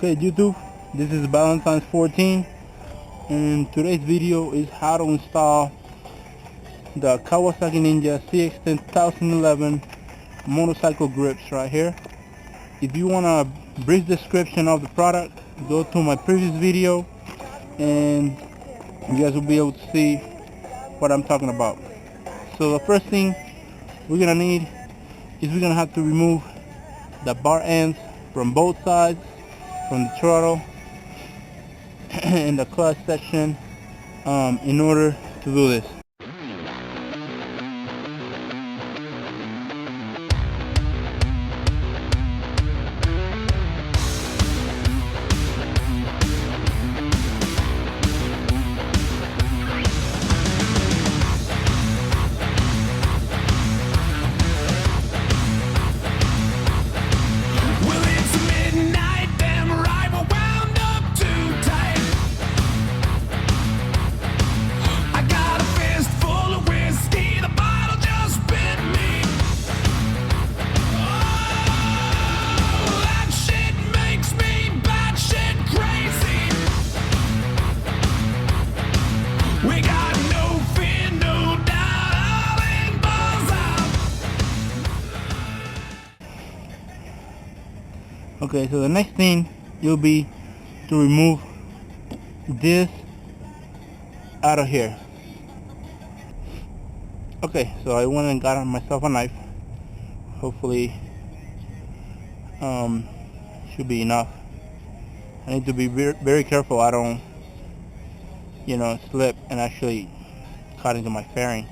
Okay YouTube, this is Valentine's 14 and today's video is how to install the Kawasaki Ninja ZX10 2011 motorcycle grips right here. If you want a brief description of the product, go to my previous video and you guys will be able to see what I'm talking about. So the first thing we're gonna need is we're gonna have to remove the bar ends from both sides, from the throttle and the clutch section, in order to do this. Okay, so the next thing will be to remove this out of here. Okay, so I went and got myself a knife. Hopefully should be enough. I need to be very careful I don't slip and actually cut into my fairing.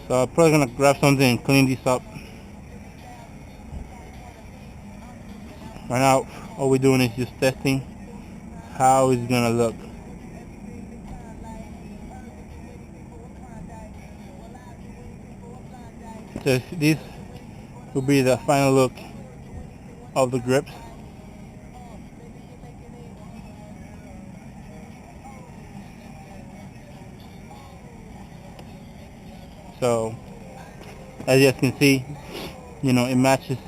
So I'm probably gonna grab something and clean this up. Right now, all we're doing is just testing how it's gonna look. So this will be the final look of the grips. So as you guys can see, it matches.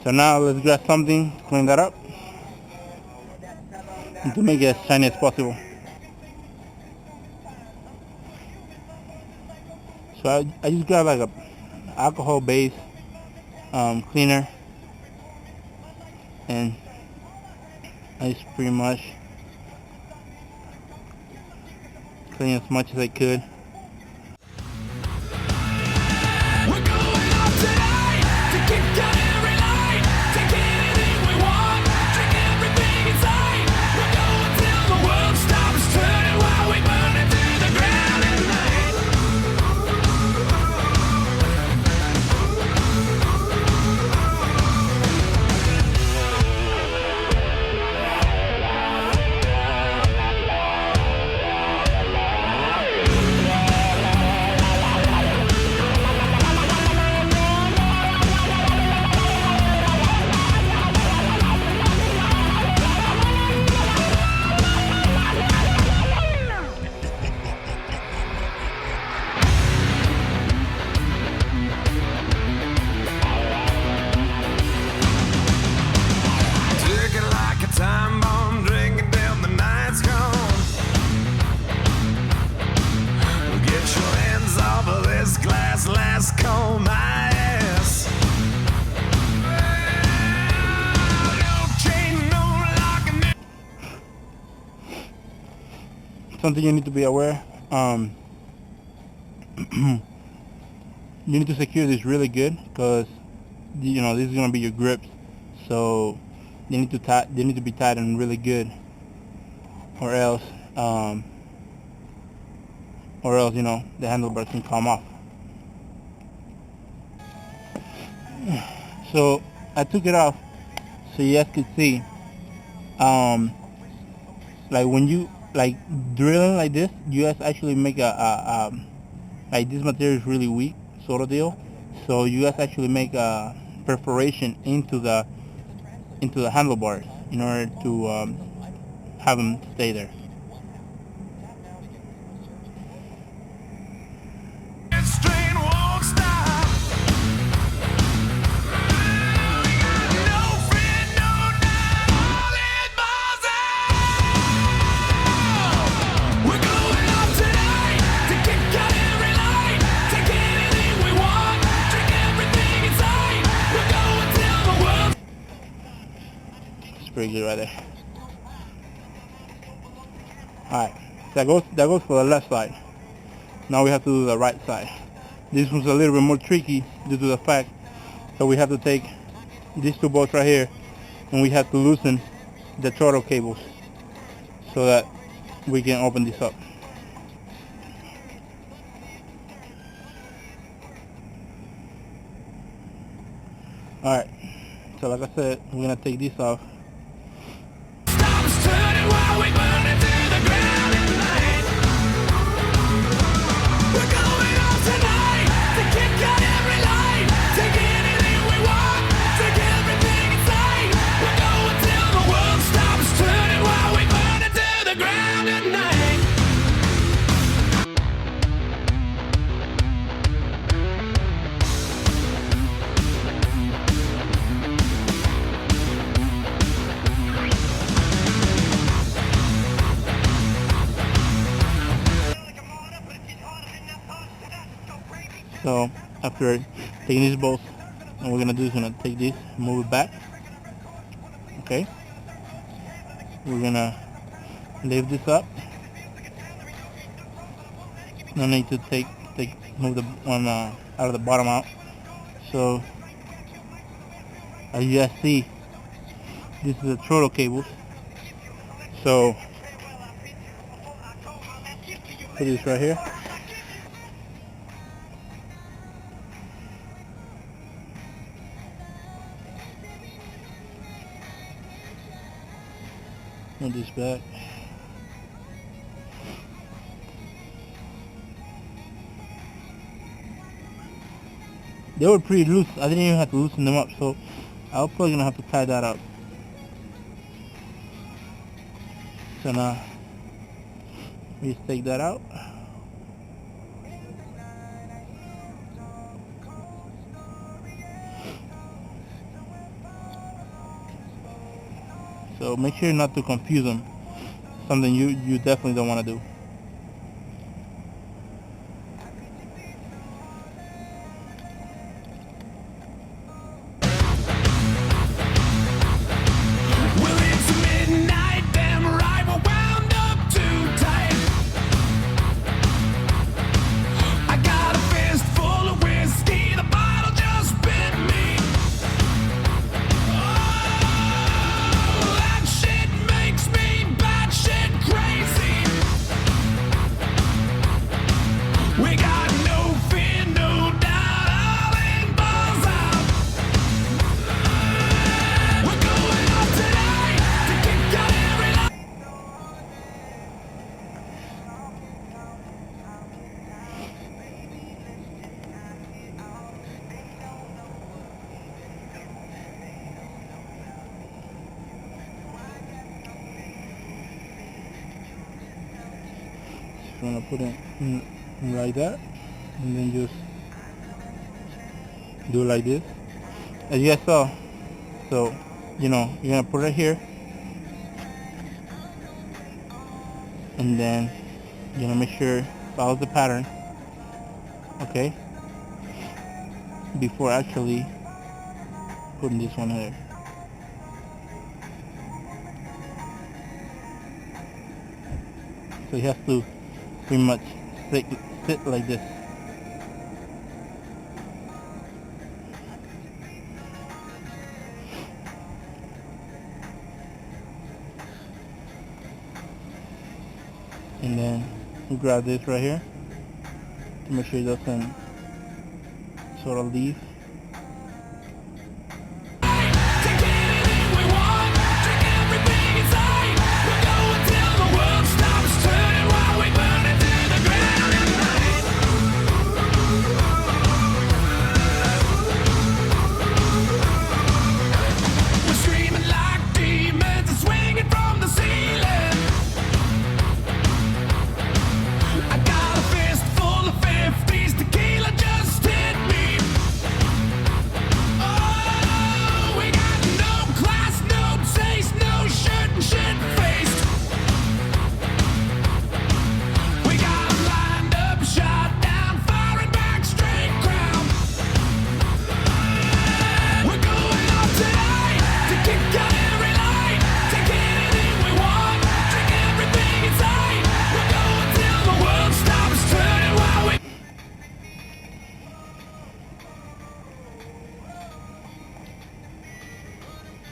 So now let's grab something, clean that up, and to make it as shiny as possible. So I just grab like a alcohol based cleaner, and I just pretty much clean as much as I could. Something you need to be aware, you need to secure this really good, because you know this is gonna be your grips, so they need to be tightened really good, or else you know the handlebars can come off. So I took it off so you guys could see, like when you like drilling like this, you guys actually make like this material is really weak sort of deal, so you guys actually make a perforation into the handlebars in order to have them stay there. Pretty good right there. Alright, that goes for the left side. Now we have to do the right side. This one's a little bit more tricky due to the fact that we have to take these two bolts right here and we have to loosen the throttle cables so that we can open this up. Alright, so like I said, we're gonna take this off. So after taking these bolts, what we're gonna do is gonna take this, move it back. Okay. We're gonna lift this up. No need to move the one out of the bottom out. So as you guys see, this is the throttle cables. So put this right here. Move this back. They were pretty loose. I didn't even have to loosen them up, so I was probably gonna have to tie that up. So now we just take that out. So make sure not to confuse them. Something you definitely don't want to do. So I'm gonna put it in like that, and then just do it like this, as you guys saw. So you know you're gonna put it here, and then you're gonna make sure follow the pattern, okay, before actually putting this one here. So you have to pretty much sit like this. and then we grab this right here to make sure it doesn't sort of leave.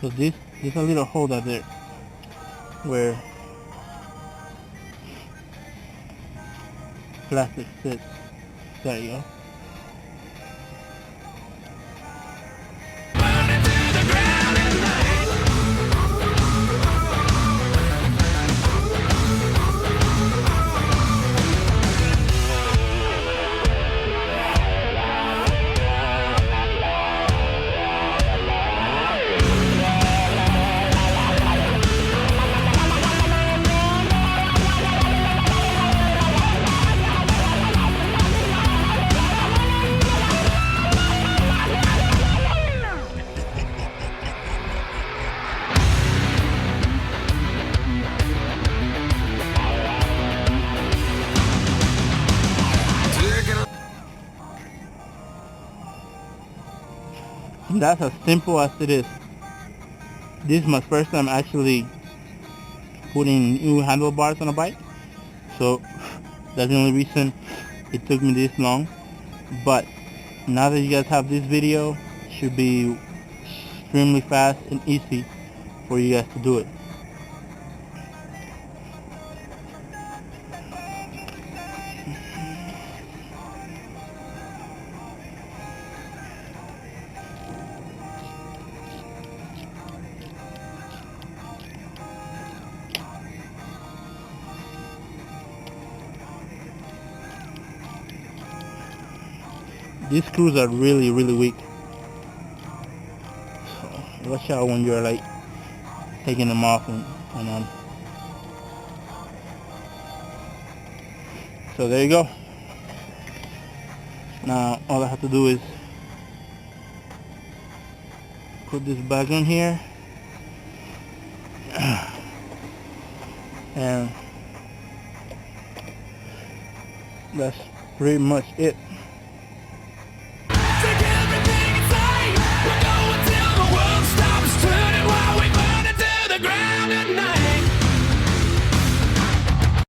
So this there's a little hole out there where plastic sits. There you go. And that's as simple as it is. This is my first time actually putting new handlebars on a bike, so that's the only reason it took me this long. But now that you guys have this video, it should be extremely fast and easy for you guys to do it. These screws are really weak, so watch out when you're like taking them off and on. So there you go. Now all I have to do is put this back on here, and that's pretty much it.